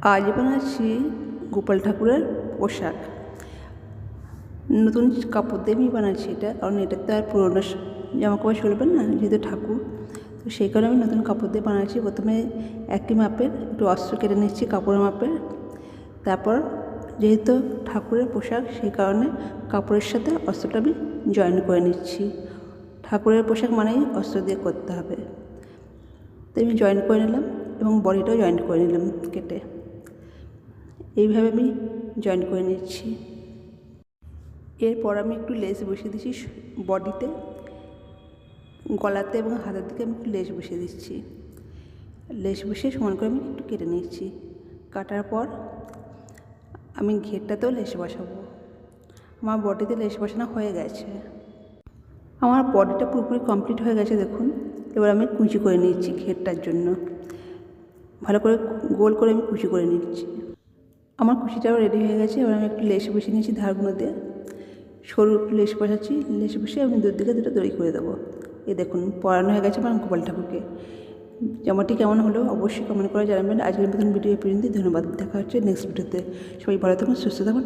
আজ বানাচ্ছি গোপাল ঠাকুরের পোশাক। নতুন কাপড় দিয়ে আমি বানাচ্ছি এটা, কারণ এটা তো আর পুরোনো জামা কাপড় চলবে না, যেহেতু ঠাকুর, তো সেই কারণে আমি নতুন কাপড় দিয়ে বানাচ্ছি। প্রথমে একই মাপের একটু অস্ত্র কেটে নিচ্ছি কাপড়ের মাপের। তারপর যেহেতু ঠাকুরের পোশাক, সেই কারণে কাপড়ের সাথে অস্ত্রটা আমি জয়েন করে নিচ্ছি। ঠাকুরের পোশাক মানেই অস্ত্র দিয়ে করতে হবে, তো আমি জয়েন করে নিলাম এবং বডিটাও জয়েন করে নিলাম কেটে। এইভাবে আমি জয়েন করে নিচ্ছি। এরপর আমি একটু লেস বসিয়ে দিচ্ছি বডিতে, গলাতে এবং হাতের দিকে আমি একটু লেস বসিয়ে দিচ্ছি। লেস বসিয়ে সমান করে আমি একটু কেটে নিচ্ছি। কাটার পর আমি ঘেরটাতেও লেস বসাবো। আমার বডিতে লেস বসানো হয়ে গেছে। আমার বডিটা পুরোপুরি কমপ্লিট হয়ে গেছে দেখুন। এবার আমি কুচি করে নিচ্ছি ঘেরটার জন্য। ভালো করে গোল করে আমি কুচি করে নিচ্ছি। আমার কুচিটাও রেডি হয়ে গেছে। এবার আমি একটু লেস বসিয়ে নিয়েছি ধারগুলো দিয়ে, সরু একটু লেস বসাচ্ছি। লেস বসিয়ে আমি দুদিকে দুটো দড়ি করে দেবো। এই দেখুন পরানো হয়ে গেছে আমার গোপাল ঠাকুরকে। জামাটি কেমন হলো অবশ্যই কমেন্ট করে জানাবেন। আজকের মতন ভিডিও পর্যন্ত ধন্যবাদ। দেখা হচ্ছে নেক্সট ভিডিওতে। সবাই ভালো থাকুন, সুস্থ থাকুন।